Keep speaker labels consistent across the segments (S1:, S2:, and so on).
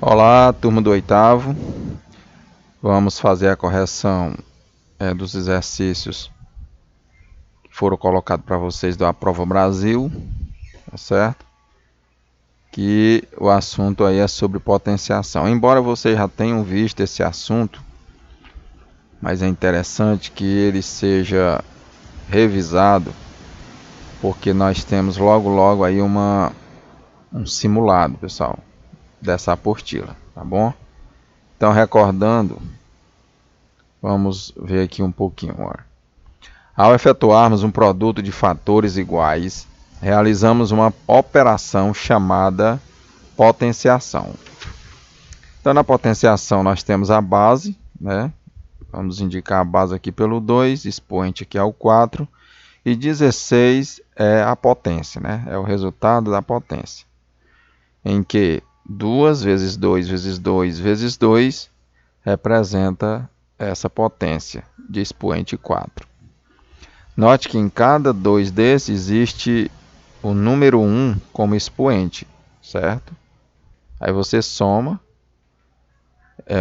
S1: Olá, turma do oitavo. Vamos fazer a correção dos exercícios que foram colocados para vocês da Prova Brasil, tá certo? Que o assunto aí é sobre potenciação. Embora vocês já tenham visto esse assunto, mas é interessante que ele seja revisado, porque nós temos logo aí um simulado, pessoal, dessa apostila, tá bom? Então, recordando, vamos ver aqui um pouquinho. Ao efetuarmos um produto de fatores iguais, realizamos uma operação chamada potenciação. Então, na potenciação, nós temos a base, né? Vamos indicar a base aqui pelo 2, expoente aqui ao 4, e 16 é a potência, né? É o resultado da potência, em que 2 vezes 2 vezes 2 vezes 2 representa essa potência de expoente 4. Note que em cada 2 desses existe o número 1 como expoente, certo? Aí você soma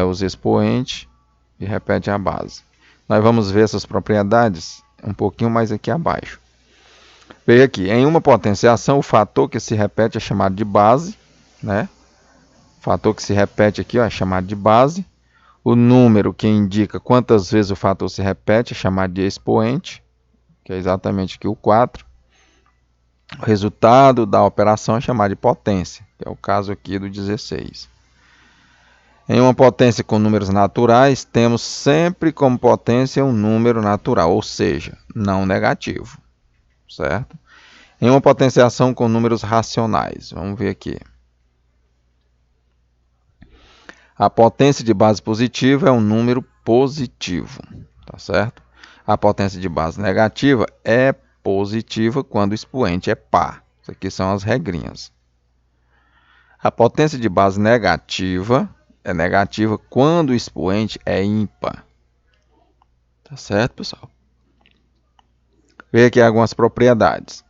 S1: os expoentes e repete a base. Nós vamos ver essas propriedades um pouquinho mais aqui abaixo. Veja aqui, em uma potenciação, o fator que se repete é chamado de base, né? O fator que se repete aqui é chamado de base. O número que indica quantas vezes o fator se repete é chamado de expoente, que é exatamente aqui o 4. O resultado da operação é chamado de potência, que é o caso aqui do 16. Em uma potência com números naturais, temos sempre como potência um número natural, ou seja, não negativo, certo? Em uma potenciação com números racionais, vamos ver aqui. A potência de base positiva é um número positivo, tá certo? A potência de base negativa é positiva quando o expoente é par. Isso aqui são as regrinhas. A potência de base negativa é negativa quando o expoente é ímpar. Tá certo, pessoal? Veja aqui algumas propriedades.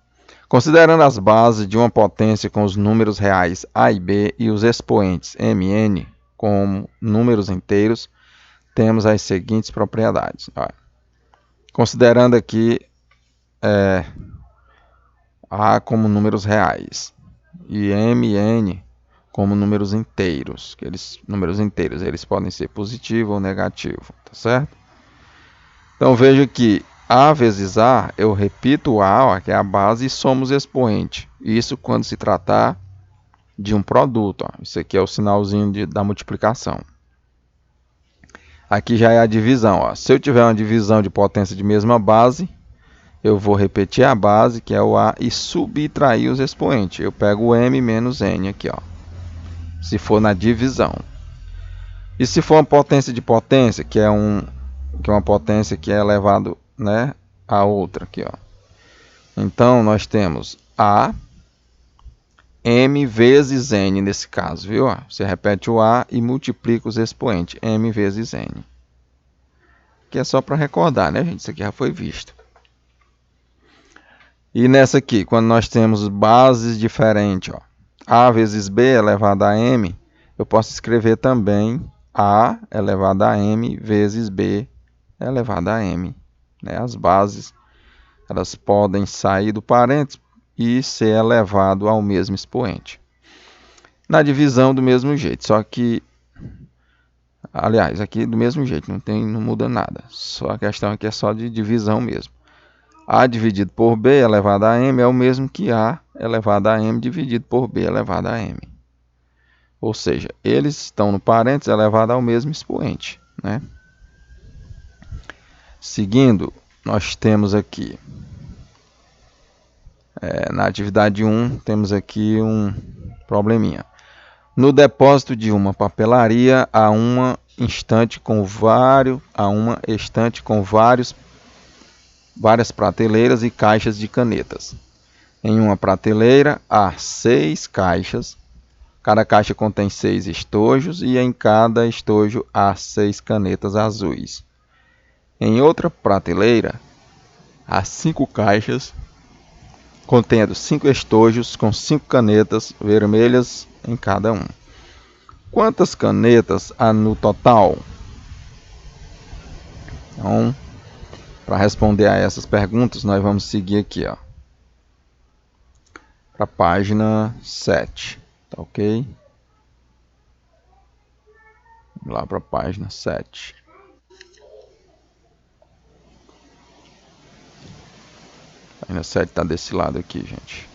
S1: Considerando as bases de uma potência com os números reais A e B e os expoentes M e N como números inteiros, temos as seguintes propriedades. Olha. Considerando aqui A como números reais e M e N como números inteiros, números inteiros, eles podem ser positivo ou negativo, tá certo? Então veja que A vezes A, eu repito o A, que é a base, e somos expoente. Isso quando se tratar de um produto. Isso aqui é o sinalzinho da multiplicação. Aqui já é a divisão. Se eu tiver uma divisão de potência de mesma base, eu vou repetir a base, que é o A, e subtrair os expoentes. Eu pego o M menos N aqui, se for na divisão. E se for uma potência de potência, que é uma potência que é elevado, né, a outra aqui, Então nós temos A M vezes N nesse caso, viu? Você repete o A e multiplica os expoentes, M vezes N. Que é só para recordar, né, gente? Isso aqui já foi visto. E nessa aqui, quando nós temos bases diferentes, A vezes B elevado a M, eu posso escrever também A elevado a M vezes B elevado a M. Né? As bases, elas podem sair do parênteses e ser elevado ao mesmo expoente. Na divisão, do mesmo jeito, só que, aliás, aqui do mesmo jeito, não muda nada. Só a questão aqui é só de divisão mesmo. A dividido por B elevado a M é o mesmo que A elevado a M dividido por B elevado a M. Ou seja, eles estão no parênteses elevado ao mesmo expoente, né? Seguindo, nós temos aqui, na atividade 1, temos aqui um probleminha. No depósito de uma papelaria, há uma estante com várias prateleiras e caixas de canetas. Em uma prateleira há 6 caixas. Cada caixa contém 6 estojos e em cada estojo há 6 canetas azuis. Em outra prateleira há 5 caixas contendo 5 estojos com 5 canetas vermelhas em cada um. Quantas canetas há no total? Então, para responder a essas perguntas, nós vamos seguir aqui, ó, para a página 7, tá ok? Vamos lá para a página 7. A página 7 está desse lado aqui, gente.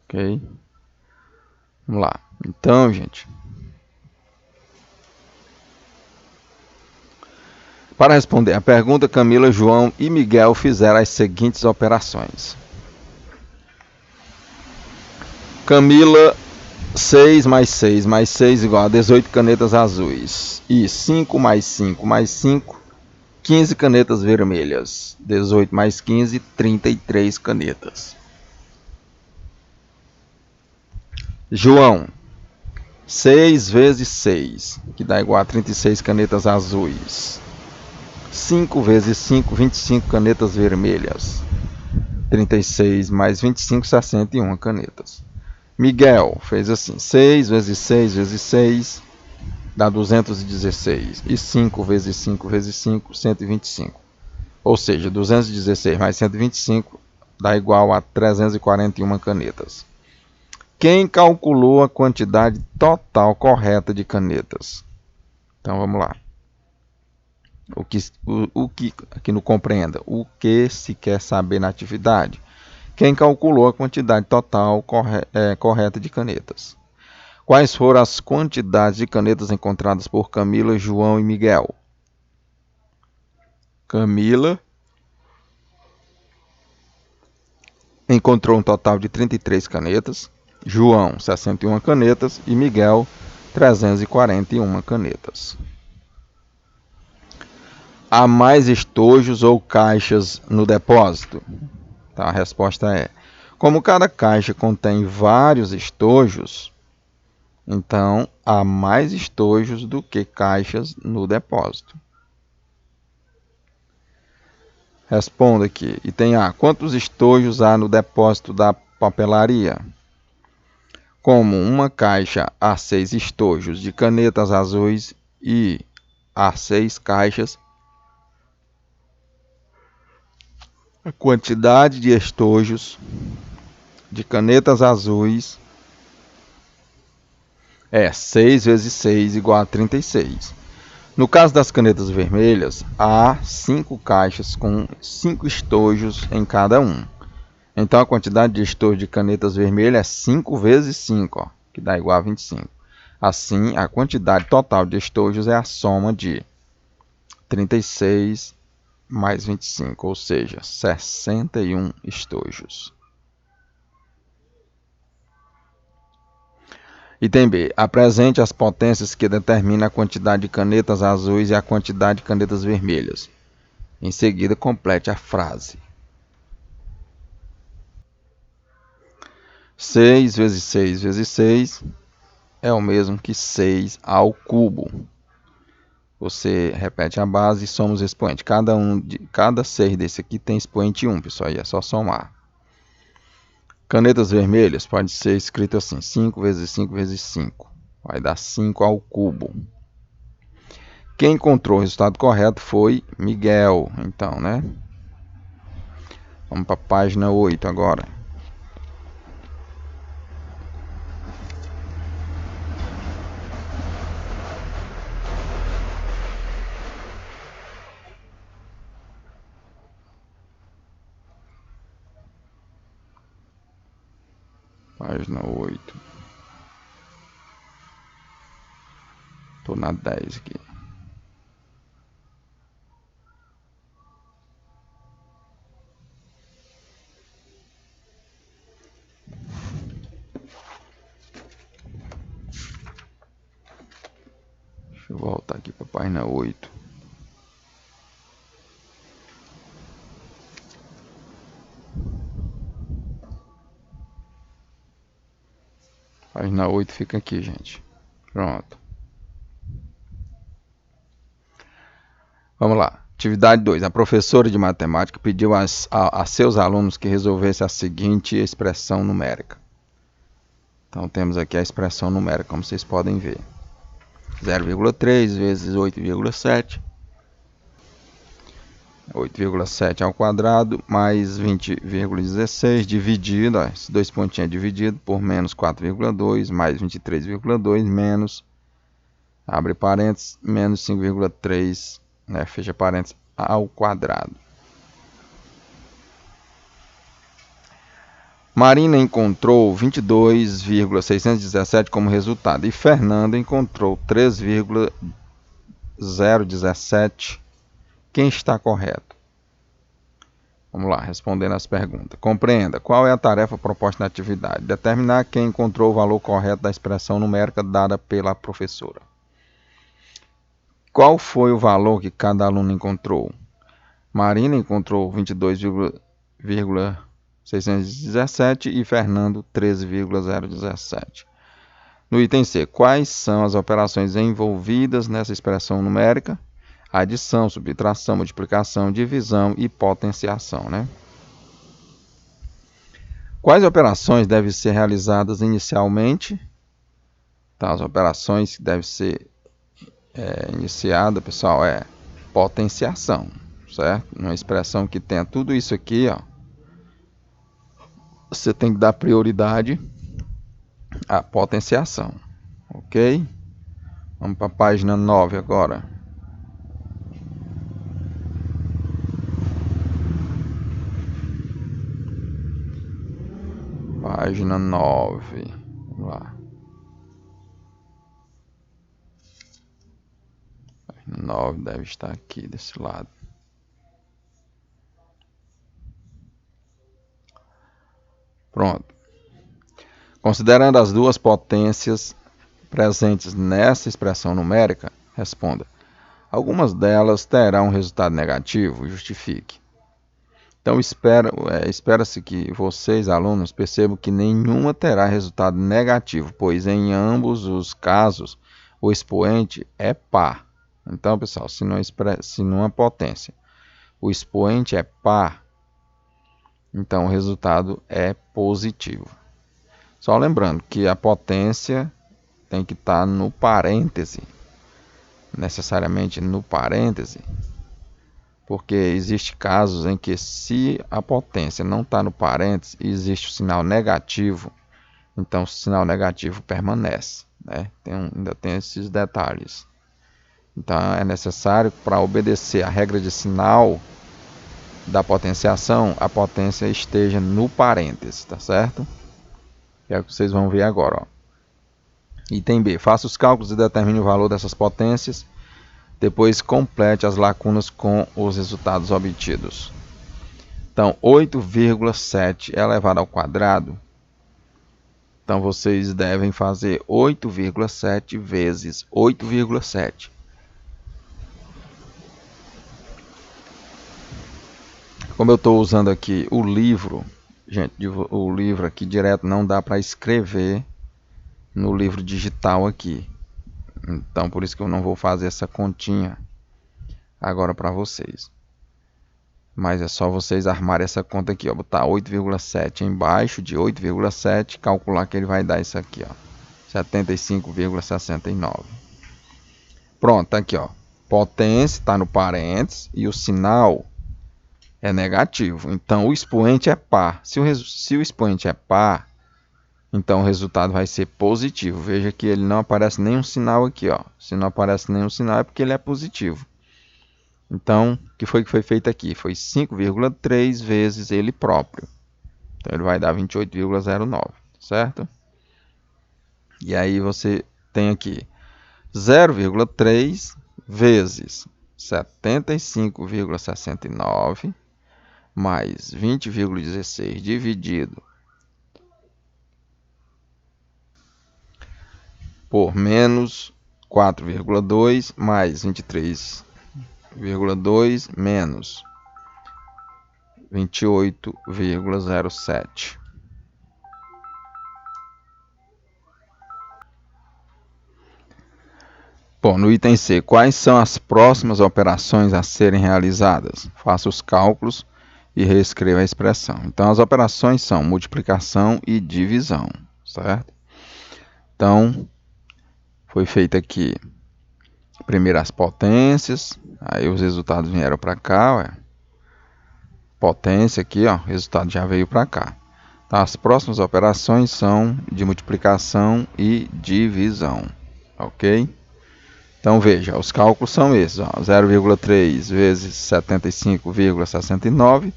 S1: Ok? Vamos lá. Então, gente, para responder a pergunta, Camila, João e Miguel fizeram as seguintes operações. Camila, 6 mais 6 mais 6 igual a 18 canetas azuis. E 5 mais 5 mais 5, 15 canetas vermelhas. 18 mais 15, 33 canetas. João, 6 vezes 6, que dá igual a 36 canetas azuis. 5 vezes 5, 25 canetas vermelhas. 36 mais 25, 61 canetas. Miguel fez assim: 6 vezes 6 vezes 6 dá 216. E 5 vezes 5 vezes 5, 125. Ou seja, 216 mais 125 dá igual a 341 canetas. Quem calculou a quantidade total correta de canetas? Então vamos lá. O que aqui no compreenda, o que se quer saber na atividade? Quem calculou a quantidade total correta de canetas? Quais foram as quantidades de canetas encontradas por Camila, João e Miguel? Camila encontrou um total de 33 canetas, João 61 canetas e Miguel 341 canetas. Há mais estojos ou caixas no depósito? Tá, a resposta é: como cada caixa contém vários estojos, então há mais estojos do que caixas no depósito. Responda aqui. Item A. Quantos estojos há no depósito da papelaria? Como uma caixa há 6 estojos de canetas azuis e há 6 caixas, a quantidade de estojos de canetas azuis é 6 vezes 6 igual a 36. No caso das canetas vermelhas, há 5 caixas com 5 estojos em cada um. Então a quantidade de estojos de canetas vermelhas é 5 vezes 5, ó, que dá igual a 25. Assim, a quantidade total de estojos é a soma de 36 mais 25, ou seja, 61 estojos. Item B. Apresente as potências que determinam a quantidade de canetas azuis e a quantidade de canetas vermelhas. Em seguida, complete a frase. 6 vezes 6 vezes 6 é o mesmo que 6 ao cubo. Você repete a base e soma os expoentes. Cada 6 desse aqui tem expoente 1, pessoal, aí é só somar. Canetas vermelhas pode ser escrito assim: 5 vezes 5 vezes 5. Vai dar 5 ao cubo. Quem encontrou o resultado correto foi Miguel. Então, né? Vamos para a página 8 agora. Página 8. Estou na 10 aqui. Deixa eu voltar aqui para a página 8. Página 8 fica aqui, gente. Pronto. Vamos lá. Atividade 2. A professora de matemática pediu a seus alunos que resolvessem a seguinte expressão numérica. Então temos aqui a expressão numérica, como vocês podem ver. 0,3 vezes 8,7. 8,7 ao quadrado mais 20,16 dividido, ó, esses dois pontinhos dividido por menos 4,2 mais 23,2 menos, abre parênteses, menos 5,3, né, fecha parênteses, ao quadrado. Marina encontrou 22,617 como resultado e Fernanda encontrou 3,017. Quem está correto? Vamos lá, respondendo as perguntas. Compreenda, qual é a tarefa proposta na atividade? Determinar quem encontrou o valor correto da expressão numérica dada pela professora. Qual foi o valor que cada aluno encontrou? Marina encontrou 22,617 e Fernando 13,017. No item C, quais são as operações envolvidas nessa expressão numérica? Adição, subtração, multiplicação, divisão e potenciação, né? Quais operações devem ser realizadas inicialmente? Tá, as operações que devem ser iniciadas, pessoal, é potenciação, certo? Uma expressão que tenha tudo isso aqui, ó, você tem que dar prioridade à potenciação, ok? Vamos para a página 9 agora. Página 9. Vamos lá. Página 9 deve estar aqui desse lado. Pronto. Considerando as duas potências presentes nessa expressão numérica, responda. Algumas delas terão um resultado negativo, justifique. Então, espera-se que vocês, alunos, percebam que nenhuma terá resultado negativo, pois em ambos os casos o expoente é par. Então, pessoal, se numa potência o expoente é par, então o resultado é positivo. Só lembrando que a potência tem que estar no parêntese, necessariamente no parêntese, porque existe casos em que se a potência não está no parêntese e existe o sinal negativo, então o sinal negativo permanece, né? Ainda tem esses detalhes. Então é necessário, para obedecer a regra de sinal da potenciação, a potência esteja no parêntese, tá certo? É o que vocês vão ver agora, ó. Item B. Faça os cálculos e determine o valor dessas potências. Depois complete as lacunas com os resultados obtidos. Então, 8,7 elevado ao quadrado. Então, vocês devem fazer 8,7 vezes 8,7. Como eu estou usando aqui o livro, gente, o livro aqui direto não dá para escrever no livro digital aqui. Então, por isso que eu não vou fazer essa continha agora para vocês. Mas é só vocês armarem essa conta aqui, ó, botar 8,7 embaixo de 8,7, calcular que ele vai dar isso aqui, ó, 75,69. Pronto, tá aqui, ó. Potência está no parênteses e o sinal é negativo. Então, o expoente é par. Se o expoente é par, então o resultado vai ser positivo. Veja que ele não aparece nenhum sinal aqui, ó. Se não aparece nenhum sinal é porque ele é positivo. Então, o que foi feito aqui? Foi 5,3 vezes ele próprio. Então, ele vai dar 28,09, certo? E aí você tem aqui 0,3 vezes 75,69 mais 20,16 dividido por menos 4,2 mais 23,2 menos 28,07. Bom, no item C, quais são as próximas operações a serem realizadas? Faça os cálculos e reescreva a expressão. Então, as operações são multiplicação e divisão, certo? Então, foi feito aqui primeiro as potências, aí os resultados vieram para cá, ué. Potência aqui, ó, o resultado já veio para cá. Então, as próximas operações são de multiplicação e divisão, ok? Então, veja, os cálculos são esses, 0,3 vezes 75,69,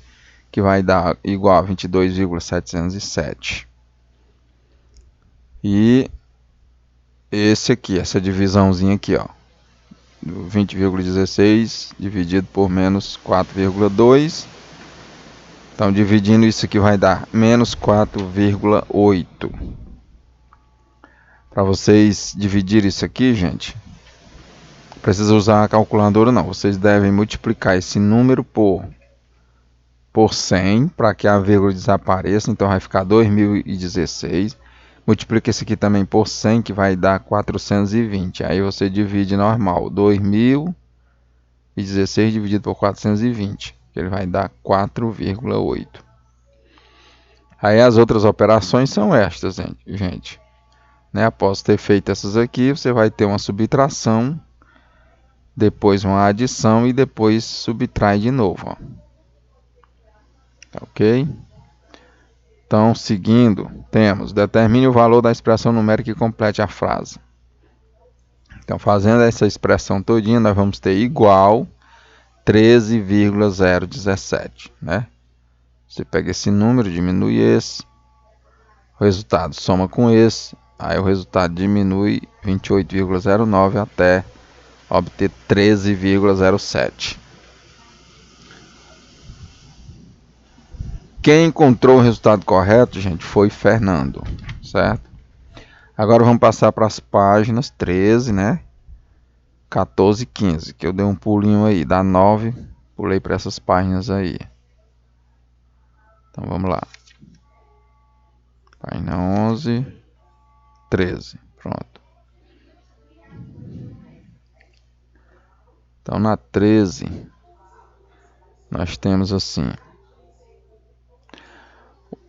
S1: que vai dar igual a 22,707. E esse aqui, essa divisãozinha aqui, ó, 20,16 dividido por menos 4,2. Então, dividindo isso aqui vai dar menos 4,8. Para vocês dividirem isso aqui, gente, precisa usar a calculadora não. Vocês devem multiplicar esse número por 100 para que a vírgula desapareça. Então vai ficar 2016. Multiplica esse aqui também por 100 que vai dar 420. Aí você divide normal. 2016 dividido por 420. Que ele vai dar 4,8. Aí as outras operações são estas, gente. Né? Após ter feito essas aqui, você vai ter uma subtração, depois uma adição e depois subtrai de novo. Ó. Ok? Então, seguindo, temos, determine o valor da expressão numérica e complete a frase. Então, fazendo essa expressão todinha, nós vamos ter igual 13,017, né? Você pega esse número, diminui esse, o resultado soma com esse, aí o resultado diminui 28,09 até obter 13,07. Quem encontrou o resultado correto, gente, foi Fernando, certo? Agora vamos passar para as páginas 13, né? 14 e 15, que eu dei um pulinho aí, dá 9, pulei para essas páginas aí. Então vamos lá. Página 11, 13, pronto. Então na 13, nós temos assim...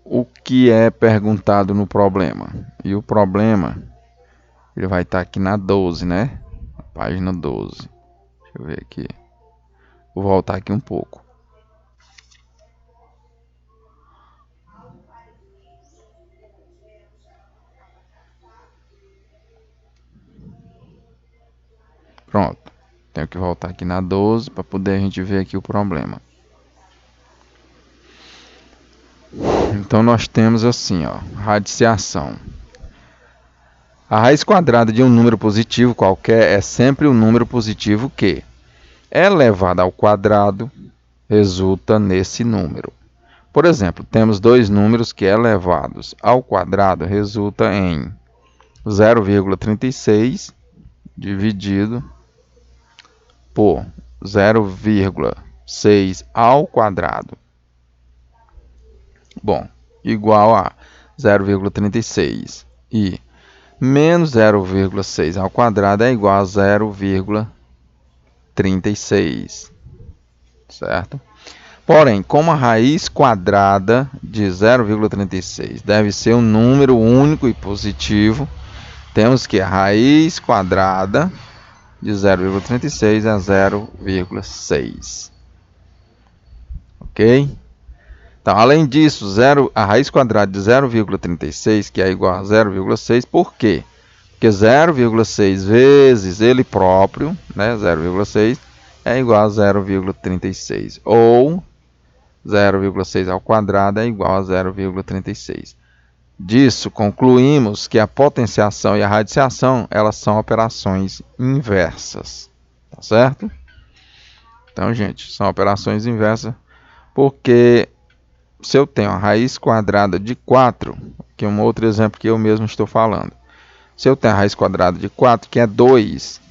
S1: O que é perguntado no problema? E o problema, ele vai estar aqui na 12, né? Na página 12. Deixa eu ver aqui. Vou voltar aqui um pouco. Pronto. Tenho que voltar aqui na 12 para poder a gente ver aqui o problema. Então nós temos assim, ó, radiciação. A raiz quadrada de um número positivo qualquer é sempre um número positivo que, elevado ao quadrado, resulta nesse número. Por exemplo, temos dois números que elevados ao quadrado resulta em 0,36 dividido por 0,6 ao quadrado. Bom, igual a 0,36 e menos 0,6 ao quadrado é igual a 0,36, certo? Porém, como a raiz quadrada de 0,36 deve ser um número único e positivo, temos que a raiz quadrada de 0,36 é 0,6. Ok? Então, além disso, a raiz quadrada de 0,36, que é igual a 0,6, por quê? Porque 0,6 vezes ele próprio, né, 0,6, é igual a 0,36. Ou 0,6 ao quadrado é igual a 0,36. Disso, concluímos que a potenciação e a radiciação, elas são operações inversas. Tá certo? Então, gente, são operações inversas porque... Se eu tenho a raiz quadrada de 4, que é um outro exemplo que eu mesmo estou falando. Se eu tenho a raiz quadrada de 4, que é 2,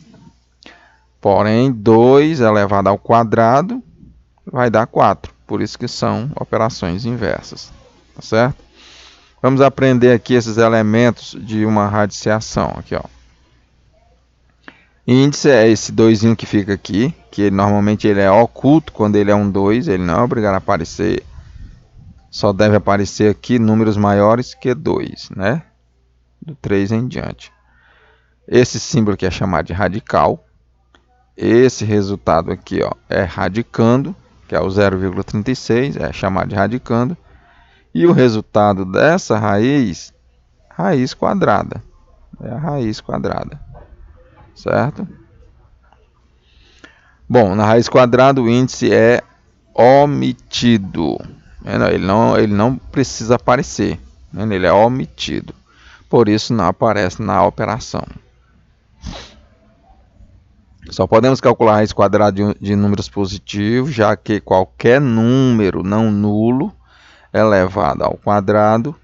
S1: porém 2 elevado ao quadrado vai dar 4. Por isso que são operações inversas. Tá certo? Vamos aprender aqui esses elementos de uma radiciação. Aqui, ó. Índice é esse 2 que fica aqui, que normalmente ele é oculto quando ele é um 2, ele não é obrigado a aparecer. Só deve aparecer aqui números maiores que 2, né? Do 3 em diante. Esse símbolo aqui é chamado de radical. Esse resultado aqui, ó, é radicando, que é o 0,36, é chamado de radicando. E o resultado dessa raiz, raiz quadrada. É a raiz quadrada, certo? Bom, na raiz quadrada o índice é omitido. Ele não precisa aparecer, ele é omitido. Por isso não aparece na operação. Só podemos calcular a raiz quadrada de números positivos, já que qualquer número não nulo elevado ao quadrado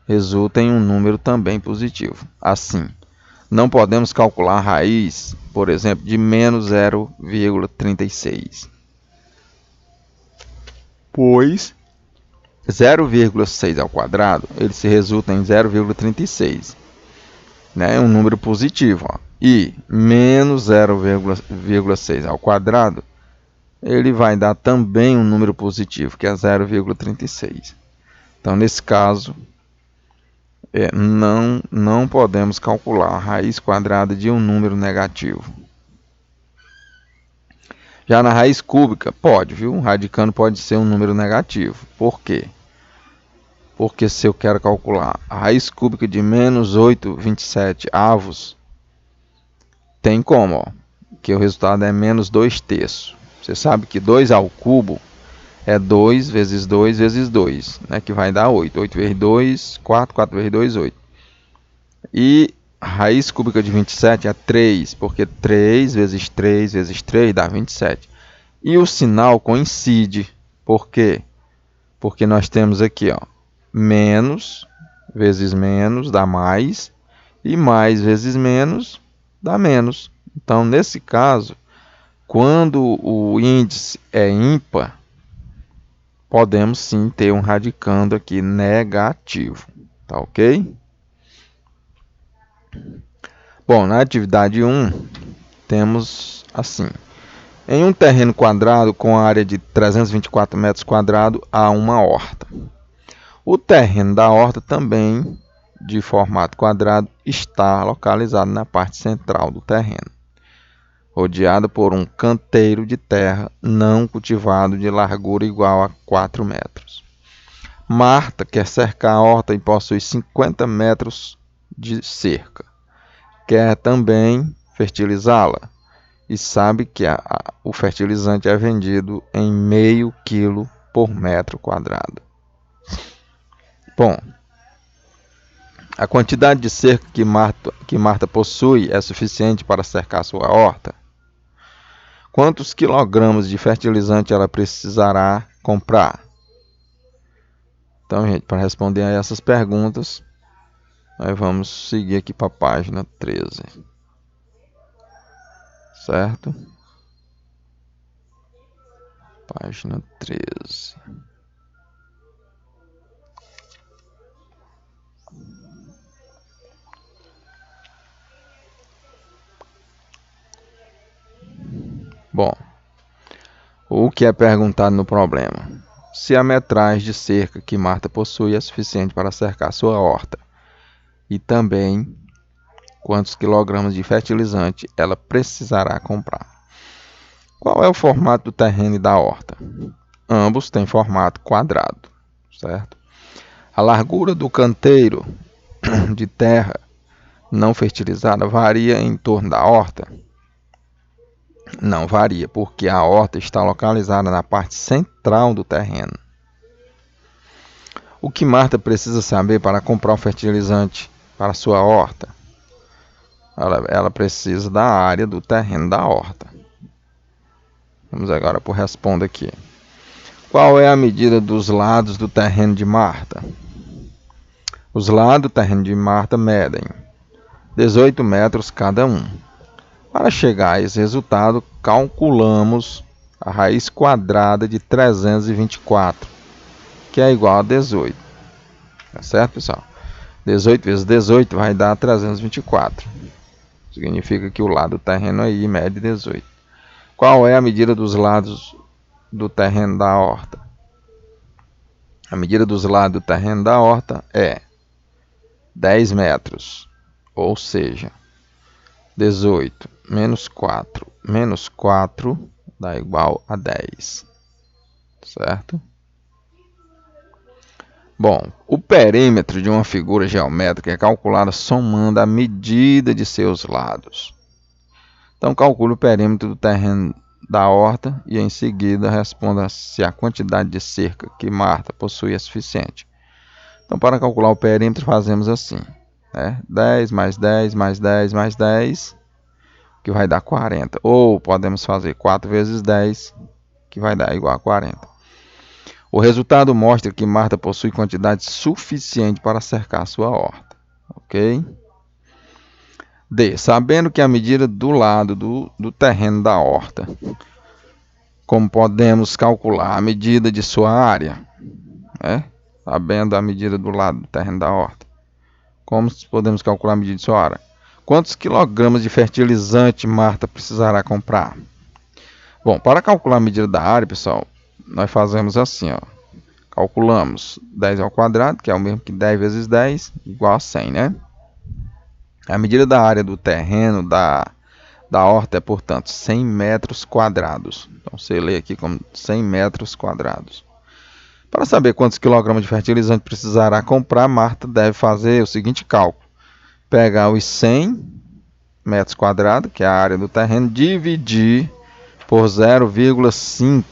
S1: resulta em um número também positivo. Assim, não podemos calcular a raiz, por exemplo, de menos 0,36. Pois 0,6 ao quadrado, ele se resulta em 0,36. Né? Um número positivo. Ó. E menos 0,6 ao quadrado, ele vai dar também um número positivo, que é 0,36. Então, nesse caso, não podemos calcular a raiz quadrada de um número negativo. Já na raiz cúbica, pode, viu? Um radicando pode ser um número negativo. Por quê? Porque se eu quero calcular a raiz cúbica de menos 8,27 avos, tem como, ó, que o resultado é menos 2 terços. Você sabe que 2 ao cubo é 2 vezes 2 vezes 2, né, que vai dar 8. 8 vezes 2, 4, 4 vezes 2, 8. E a raiz cúbica de 27 é 3, porque 3 vezes 3 vezes 3 dá 27. E o sinal coincide. Por quê? Porque nós temos aqui, ó, menos vezes menos dá mais, e mais vezes menos dá menos. Então, nesse caso, quando o índice é ímpar, podemos sim ter um radicando aqui negativo. Tá ok? Bom, na atividade 1, temos assim. Em um terreno quadrado com área de 324 metros quadrados, há uma horta. O terreno da horta também, de formato quadrado, está localizado na parte central do terreno, rodeado por um canteiro de terra não cultivado de largura igual a 4 metros. Marta quer cercar a horta e possui 50 metros de cerca. Quer também fertilizá-la e sabe que o fertilizante é vendido em meio quilo por metro quadrado. Bom, a quantidade de cerca que Marta possui é suficiente para cercar sua horta? Quantos quilogramas de fertilizante ela precisará comprar? Então, gente, para responder a essas perguntas, nós vamos seguir aqui para a página 13. Certo? Página 13. Bom, o que é perguntado no problema? Se a metragem de cerca que Marta possui é suficiente para cercar sua horta, e também quantos quilogramas de fertilizante ela precisará comprar. Qual é o formato do terreno e da horta? Ambos têm formato quadrado, certo? A largura do canteiro de terra não fertilizada varia em torno da horta? Não varia, porque a horta está localizada na parte central do terreno. O que Marta precisa saber para comprar o fertilizante para sua horta? Ela precisa da área do terreno da horta. Vamos agora para o responda aqui. Qual é a medida dos lados do terreno de Marta? Os lados do terreno de Marta medem 18 metros cada um. Para chegar a esse resultado, calculamos a raiz quadrada de 324, que é igual a 18. Tá certo, pessoal? 18 vezes 18 vai dar 324. Significa que o lado do terreno aí mede 18. Qual é a medida dos lados do terreno da horta? A medida dos lados do terreno da horta é 10 metros, ou seja, 18 menos 4 dá igual a 10, certo? Bom, o perímetro de uma figura geométrica é calculado somando a medida de seus lados. Então, calcule o perímetro do terreno da horta e, em seguida, responda se a quantidade de cerca que Marta possui é suficiente. Então, para calcular o perímetro, fazemos assim, né? 10 mais 10 mais 10 mais 10, que vai dar 40. Ou podemos fazer 4 vezes 10, que vai dar igual a 40. O resultado mostra que Marta possui quantidade suficiente para cercar sua horta. Ok? D. Sabendo que a medida do lado do terreno da horta, como podemos calcular a medida de sua área? Sabendo a medida do lado do terreno da horta, como podemos calcular a medida de sua área? Quantos quilogramas de fertilizante Marta precisará comprar? Bom, para calcular a medida da área, pessoal, nós fazemos assim, ó. Calculamos 10 ao quadrado, que é o mesmo que 10 vezes 10, igual a 100, né? A medida da área do terreno da horta é, portanto, 100 metros quadrados. Então, você lê aqui como 100 metros quadrados. Para saber quantos quilogramas de fertilizante precisará comprar, Marta deve fazer o seguinte cálculo. Pegar os 100 metros quadrados, que é a área do terreno, dividir por 0,5,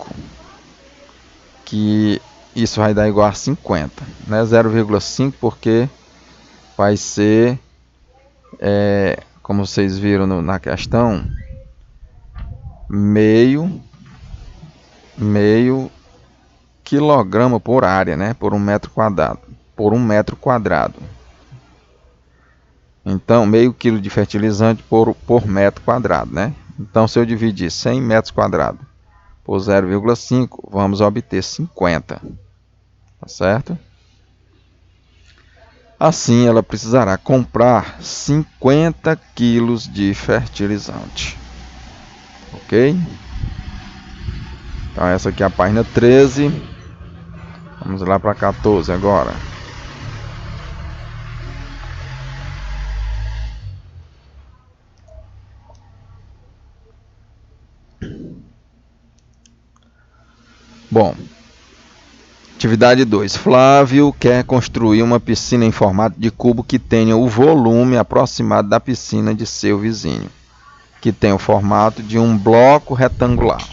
S1: que isso vai dar igual a 50. Né? 0,5 porque vai ser, como vocês viram na questão, meio quilograma por área, né? Por um metro quadrado. Então, meio quilo de fertilizante por metro quadrado, né? Então, se eu dividir 100 metros quadrados por 0,5, vamos obter 50. Tá certo? Assim, ela precisará comprar 50 quilos de fertilizante. Ok? Então, essa aqui é a página 13. Vamos lá para 14 agora. Bom, atividade 2. Flávio quer construir uma piscina em formato de cubo que tenha o volume aproximado da piscina de seu vizinho, que tem o formato de um bloco retangular.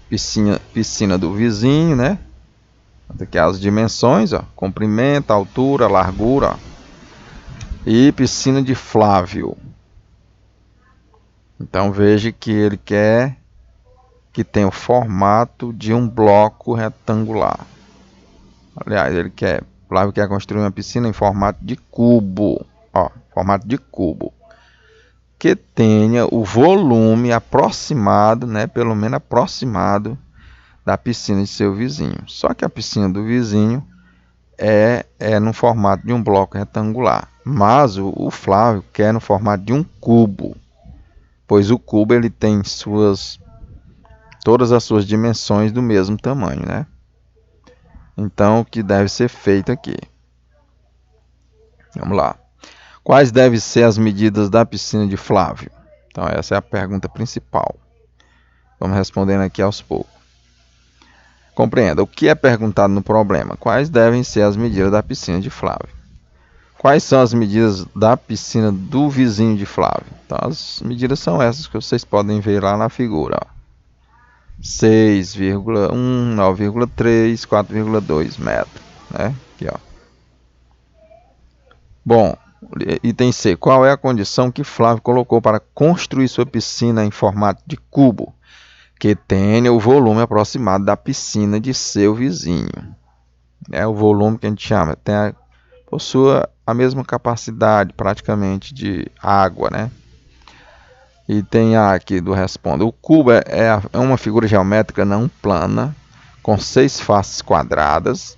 S1: Piscina do vizinho, né? Aqui as dimensões, ó, comprimento, altura, largura, ó. E piscina de Flávio. Então veja que ele quer que tenha o formato de um bloco retangular. Aliás, Flávio quer construir uma piscina em formato de cubo, ó, formato de cubo, que tenha o volume aproximado, né, pelo menos aproximado da piscina de seu vizinho. Só que a piscina do vizinho é no formato de um bloco retangular, mas o Flávio quer no formato de um cubo, pois o cubo ele tem todas as suas dimensões do mesmo tamanho, né? Então, o que deve ser feito aqui? Vamos lá. Quais devem ser as medidas da piscina de Flávio? Então, essa é a pergunta principal. Vamos respondendo aqui aos poucos. Compreenda, o que é perguntado no problema? Quais devem ser as medidas da piscina de Flávio? Quais são as medidas da piscina do vizinho de Flávio? Então, as medidas são essas que vocês podem ver lá na figura. 6,1, 9,3, 4,2 metros. Né? Aqui, ó. Bom, item C. Qual é a condição que Flávio colocou para construir sua piscina em formato de cubo, que tenha o volume aproximado da piscina de seu vizinho? É o volume que a gente chama, possua a mesma capacidade praticamente de água, né? E tem A aqui do responda. O cubo é uma figura geométrica não plana, com 6 faces quadradas,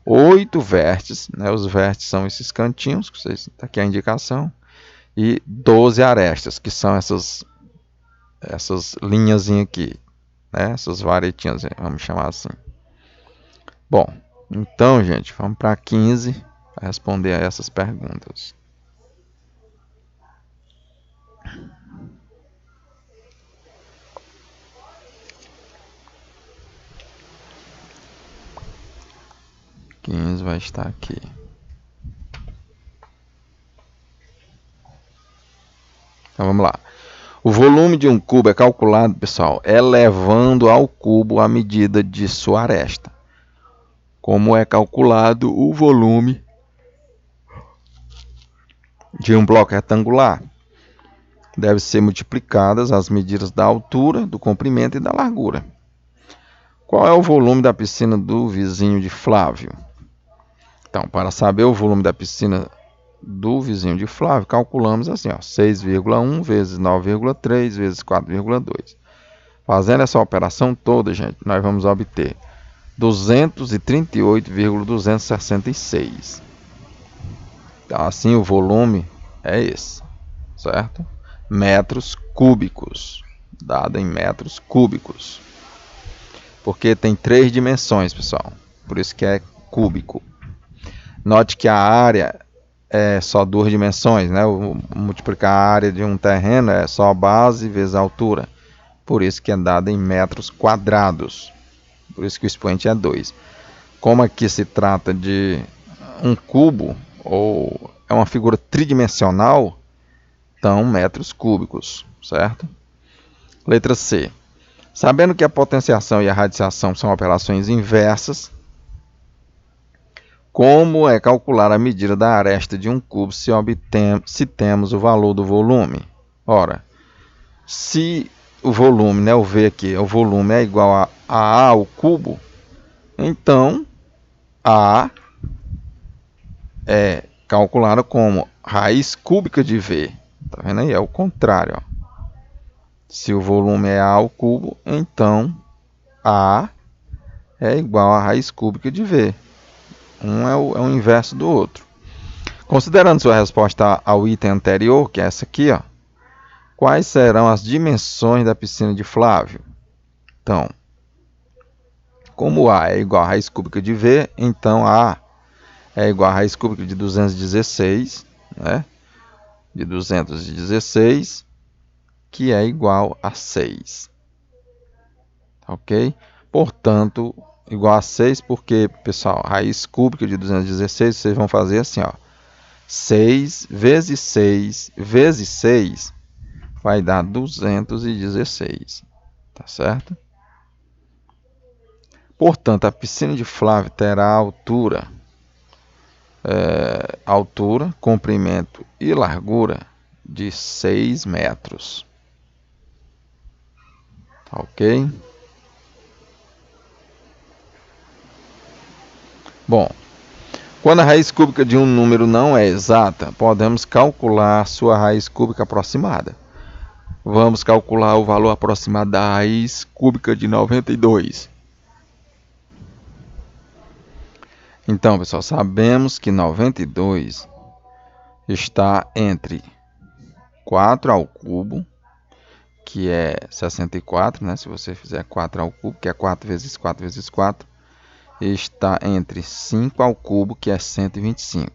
S1: 8 vértices, né? Os vértices são esses cantinhos, que vocês, aqui é a indicação, e 12 arestas, que são essas linhazinhas aqui, né? Essas varetinhas, vamos chamar assim. Bom, então, gente, vamos para 15 para responder a essas perguntas. Vai estar aqui. Então vamos lá. O volume de um cubo é calculado, pessoal, elevando ao cubo a medida de sua aresta. Como é calculado o volume de um bloco retangular? Deve ser multiplicadas as medidas da altura, do comprimento e da largura. Qual é o volume da piscina do vizinho de Flávio? Então, para saber o volume da piscina do vizinho de Flávio, calculamos assim, 6,1 vezes 9,3 vezes 4,2. Fazendo essa operação toda, gente, nós vamos obter 238,266. Então, assim, o volume é esse, certo? Metros cúbicos, dado em metros cúbicos. Porque tem 3 dimensões, pessoal. Por isso que é cúbico. Note que a área é só 2 dimensões, né? Multiplicar a área de um terreno é só a base vezes a altura. Por isso que é dado em metros quadrados. Por isso que o expoente é 2. Como aqui se trata de um cubo, ou é uma figura tridimensional, então metros cúbicos, certo? Letra C. Sabendo que a potenciação e a radiação são operações inversas, como é calcular a medida da aresta de um cubo se temos o valor do volume? Ora, se o volume, né, o V aqui, o volume é igual a A ao cubo, então A é calculada como raiz cúbica de V. Tá vendo aí? É o contrário. Ó. Se o volume é A ao cubo, então A é igual a raiz cúbica de V. Um é o inverso do outro. Considerando sua resposta ao item anterior, que é essa aqui, ó, quais serão as dimensões da piscina de Flávio? Então, como A é igual a raiz cúbica de V, então A é igual a raiz cúbica de 216, né? De 216, que é igual a 6. Ok? Portanto, igual a 6, porque, pessoal, raiz cúbica de 216, vocês vão fazer assim, ó. 6 vezes 6 vezes 6 vai dar 216. Tá certo? Portanto, a piscina de Flávio terá altura, comprimento e largura de 6 metros. Ok? Bom, quando a raiz cúbica de um número não é exata, podemos calcular sua raiz cúbica aproximada. Vamos calcular o valor aproximado da raiz cúbica de 92. Então, pessoal, sabemos que 92 está entre 4 ao cubo, que é 64, né? Se você fizer 4 ao cubo, que é 4 vezes 4 vezes 4, está entre 5 ao cubo, que é 125.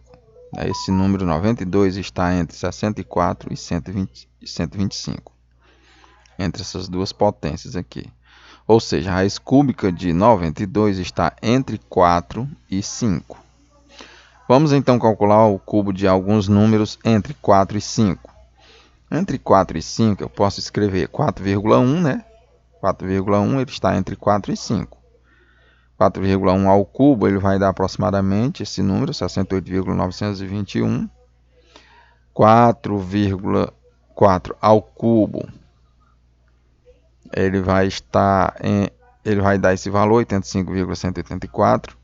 S1: Esse número 92 está entre 64 e 125. Entre essas duas potências aqui. Ou seja, a raiz cúbica de 92 está entre 4 e 5. Vamos então calcular o cubo de alguns números entre 4 e 5. Entre 4 e 5 eu posso escrever 4,1, né? 4,1 ele está entre 4 e 5. 4,1 ao cubo ele vai dar aproximadamente esse número, 68,921. 4,4 ao cubo ele vai dar esse valor, 85,184.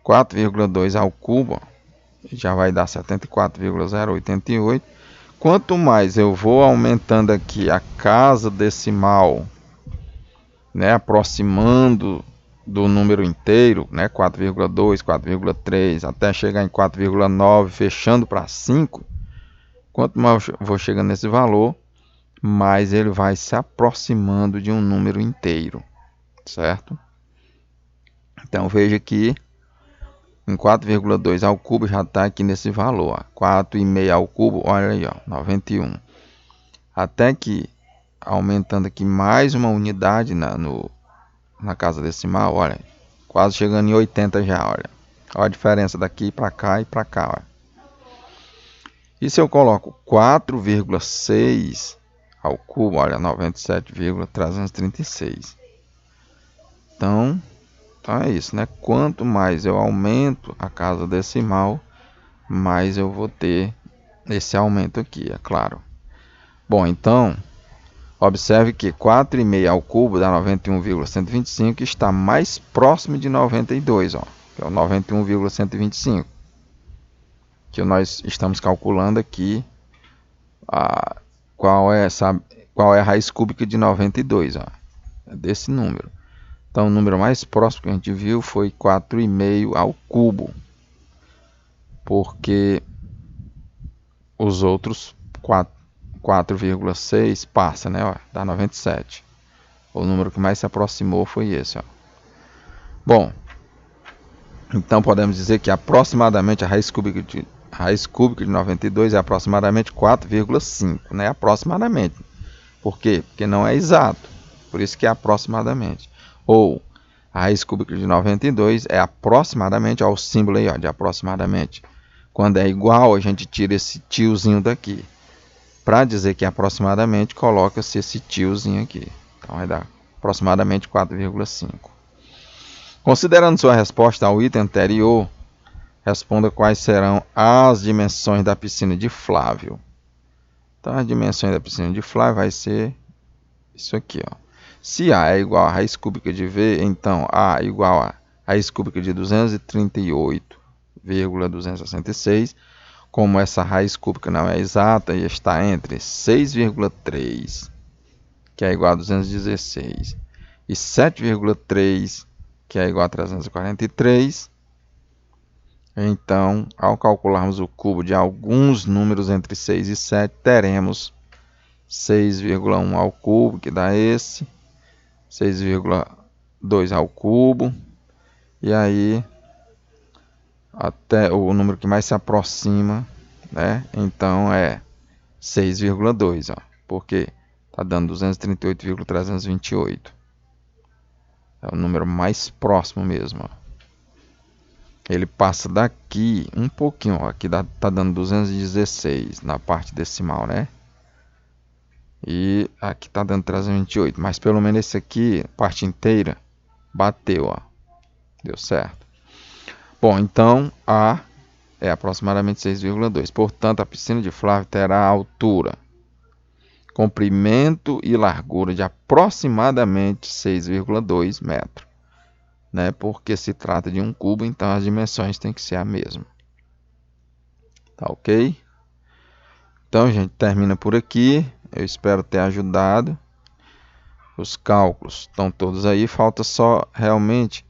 S1: 4,2 ao cubo já vai dar 74,088. Quanto mais eu vou aumentando aqui a casa decimal, né, aproximando do número inteiro, né, 4,2, 4,3, até chegar em 4,9, fechando para 5, Quanto mais eu vou chegando nesse valor, mais ele vai se aproximando de um número inteiro, certo? Então veja que em 4,2 ao cubo já está aqui nesse valor, ó. 4,5 ao cubo, olha aí, ó, 91. Até que, aumentando aqui mais uma unidade na casa decimal, olha, quase chegando em 80 já, olha. Olha a diferença daqui para cá e para cá, olha. E se eu coloco 4,6 ao cubo, olha, 97,336. Então é isso, né? Quanto mais eu aumento a casa decimal, mais eu vou ter esse aumento aqui, é claro. Bom, então, observe que 4,5 ao cubo dá 91,125, está mais próximo de 92, ó, que é o 91,125. Que nós estamos calculando aqui qual é a raiz cúbica de 92, ó, é desse número. Então o número mais próximo que a gente viu foi 4,5 ao cubo, porque os outros 4,6 passa, né? Ó, dá 97. O número que mais se aproximou foi esse, ó. Bom, então podemos dizer que aproximadamente a raiz cúbica de 92 é aproximadamente 4,5, né? Aproximadamente. Por quê? Porque não é exato. Por isso que é aproximadamente. Ou a raiz cúbica de 92 é aproximadamente, ó, o símbolo aí, ó, de aproximadamente. Quando é igual, a gente tira esse tiozinho daqui. Para dizer que é aproximadamente, coloca-se esse tiozinho aqui. Então vai dar aproximadamente 4,5. Considerando sua resposta ao item anterior, responda quais serão as dimensões da piscina de Flávio. Então as dimensões da piscina de Flávio vai ser isso aqui, ó. Se A é igual a raiz cúbica de V, então A é igual a raiz cúbica de 238,266. Como essa raiz cúbica não é exata e está entre 6,3, que é igual a 216, e 7,3, que é igual a 343, então, ao calcularmos o cubo de alguns números entre 6 e 7, teremos 6,1 ao cubo, que dá esse, 6,2 ao cubo, e aí até o número que mais se aproxima, né? Então é 6,2, ó, porque está dando 238,328. É o número mais próximo mesmo, ó. Ele passa daqui um pouquinho, ó, aqui tá dando 216 na parte decimal, né? E aqui tá dando 328, mas pelo menos esse aqui, parte inteira, bateu, ó. Deu certo. Bom, então A é aproximadamente 6,2. Portanto, a piscina de Flávio terá altura, comprimento e largura de aproximadamente 6,2 metros, né? Porque se trata de um cubo, então as dimensões têm que ser a mesma. Tá ok? Então, gente, termina por aqui. Eu espero ter ajudado. Os cálculos estão todos aí. Falta só realmente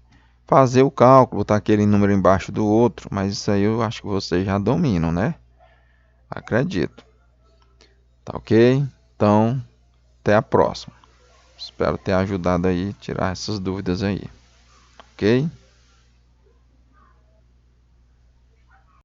S1: fazer o cálculo, botar aquele número embaixo do outro. Mas isso aí eu acho que vocês já dominam, né? Acredito. Tá ok? Então, até a próxima. Espero ter ajudado aí a tirar essas dúvidas aí. Ok?